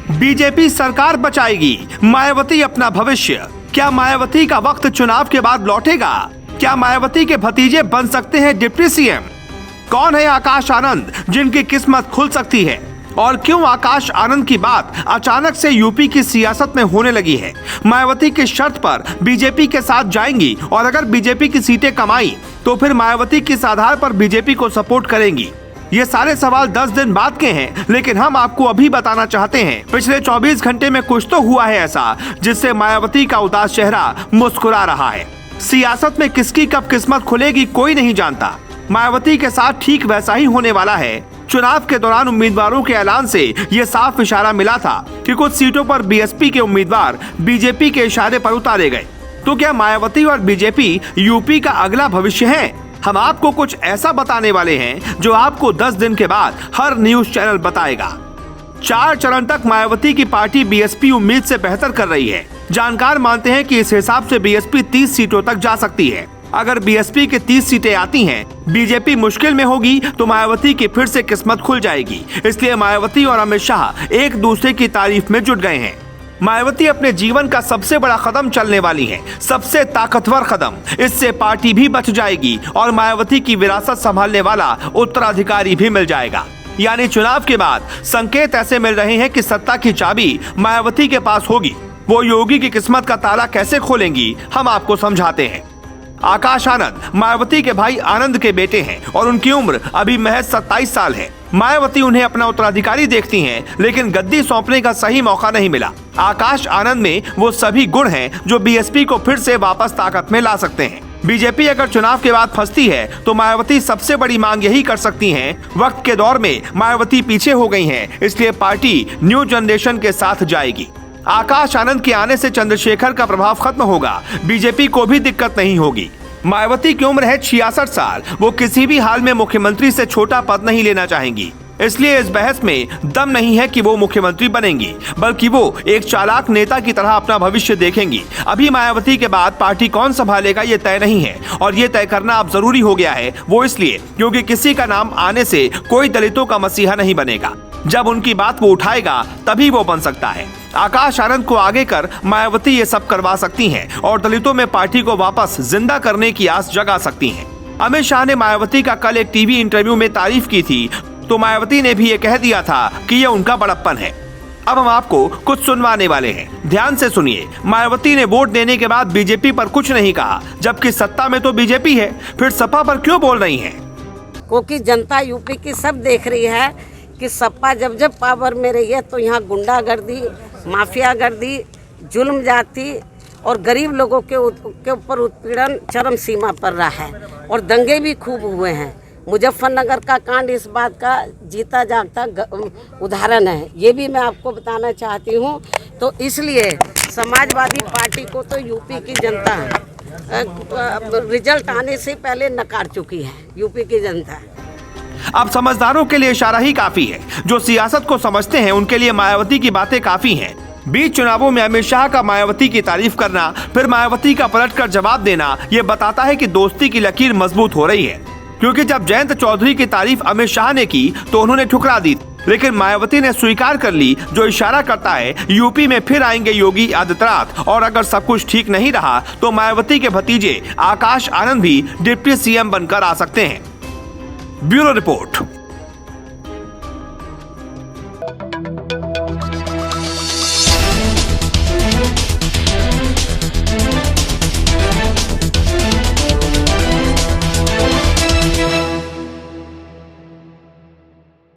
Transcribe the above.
BJP सरकार बचाएगी, मायावती अपना भविष्य। क्या मायावती का वक्त चुनाव के बाद लौटेगा? क्या मायावती के भतीजे बन सकते हैं डिप्टी सीएम? कौन है आकाश आनंद जिनकी किस्मत खुल सकती है? और क्यों आकाश आनंद की बात अचानक से यूपी की सियासत में होने लगी है? मायावती की शर्त पर बीजेपी के साथ जाएंगी और अगर बीजेपी की सीटें कमाई तो फिर मायावती किस आधार पर बीजेपी को सपोर्ट करेंगी? ये सारे सवाल 10 दिन बाद के हैं, लेकिन हम आपको अभी बताना चाहते हैं पिछले 24 घंटे में कुछ तो हुआ है ऐसा जिससे मायावती का उदास चेहरा मुस्कुरा रहा है। सियासत में किसकी कब किस्मत खुलेगी कोई नहीं जानता। मायावती के साथ ठीक वैसा ही होने वाला है। चुनाव के दौरान उम्मीदवारों के ऐलान से ये साफ इशारा मिला था कि कुछ सीटों पर बीएसपी के उम्मीदवार बीजेपी के इशारे पर उतारे गए। तो क्या मायावती और बीजेपी यूपी का अगला भविष्य है? हम आपको कुछ ऐसा बताने वाले हैं जो आपको 10 दिन के बाद हर न्यूज चैनल बताएगा। 4 चरण तक मायावती की पार्टी बीएसपी उम्मीद से बेहतर कर रही है। जानकार मानते हैं कि इस हिसाब से बीएसपी 30 सीटों तक जा सकती है। अगर बीएसपी के 30 सीटें आती हैं, बीजेपी मुश्किल में होगी तो मायावती की फिर से किस्मत खुल जाएगी। इसलिए मायावती और अमित शाह एक दूसरे की तारीफ में जुट गए हैं। मायावती अपने जीवन का सबसे बड़ा कदम चलने वाली है, सबसे ताकतवर कदम। इससे पार्टी भी बच जाएगी और मायावती की विरासत संभालने वाला उत्तराधिकारी भी मिल जाएगा। यानी चुनाव के बाद संकेत ऐसे मिल रहे हैं कि सत्ता की चाबी मायावती के पास होगी। वो योगी की किस्मत का ताला कैसे खोलेंगी, हम आपको समझाते हैं। आकाश आनंद मायावती के भाई आनंद के बेटे हैं और उनकी उम्र अभी महज 27 साल है। मायावती उन्हें अपना उत्तराधिकारी देखती हैं, लेकिन गद्दी सौंपने का सही मौका नहीं मिला। आकाश आनंद में वो सभी गुण हैं जो बीएसपी को फिर से वापस ताकत में ला सकते हैं। बीजेपी अगर चुनाव के बाद फंसती है तो मायावती सबसे बड़ी मांग यही कर सकती हैं। वक्त के दौर में मायावती पीछे हो गई हैं, इसलिए पार्टी न्यू जनरेशन के साथ जाएगी। आकाश आनंद के आने से चंद्रशेखर का प्रभाव खत्म होगा, बीजेपी को भी दिक्कत नहीं होगी। मायावती की उम्र है 66 साल। वो किसी भी हाल में मुख्यमंत्री से छोटा पद नहीं लेना चाहेंगी, इसलिए इस बहस में दम नहीं है कि वो मुख्यमंत्री बनेंगी, बल्कि वो एक चालाक नेता की तरह अपना भविष्य देखेंगी। अभी मायावती के बाद पार्टी कौन संभालेगा ये तय नहीं है, और ये तय करना अब जरूरी हो गया है। वो इसलिए क्योंकि किसी का नाम आने से कोई दलितों का मसीहा नहीं बनेगा। जब उनकी बात वो उठाएगा तभी वो बन सकता है। आकाश आनंद को आगे कर मायावती ये सब करवा सकती हैं और दलितों में पार्टी को वापस जिंदा करने की आस जगा सकती हैं। अमित शाह ने मायावती का कल एक टीवी इंटरव्यू में तारीफ की थी, तो मायावती ने भी ये कह दिया था कि ये उनका बड़प्पन है। अब हम आपको कुछ सुनवाने वाले हैं, ध्यान से सुनिए। मायावती ने वोट देने के बाद बीजेपी पर कुछ नहीं कहा, जबकि सत्ता में तो बीजेपी है, फिर सपा पर क्यों बोल रही है? क्योंकि जनता यूपी की सब देख रही है कि सपा जब जब पावर में रही है तो यहाँ गुंडागर्दी, माफियागर्दी, जुल्म जाति और गरीब लोगों के ऊपर उत्पीड़न चरम सीमा पर रहा है और दंगे भी खूब हुए हैं। मुजफ्फरनगर का कांड इस बात का जीता जागता उदाहरण है, ये भी मैं आपको बताना चाहती हूँ। तो इसलिए समाजवादी पार्टी को तो यूपी की जनता रिजल्ट आने से पहले नकार चुकी है। यूपी की जनता अब समझदारों के लिए इशारा ही काफी है। जो सियासत को समझते हैं उनके लिए मायावती की बातें काफी हैं। बीच चुनावों में अमित शाह का मायावती की तारीफ करना, फिर मायावती का पलटकर जवाब देना, ये बताता है कि दोस्ती की लकीर मजबूत हो रही है। क्योंकि जब जयंत चौधरी की तारीफ अमित शाह ने की तो उन्होंने ठुकरा दी, लेकिन मायावती ने स्वीकार कर ली, जो इशारा करता है यूपी में फिर आएंगे योगी आदित्यनाथ। और अगर सब कुछ ठीक नहीं रहा तो मायावती के भतीजे आकाश आनंद भी डिप्टी सीएम बनकर आ सकते हैं। Bureau report.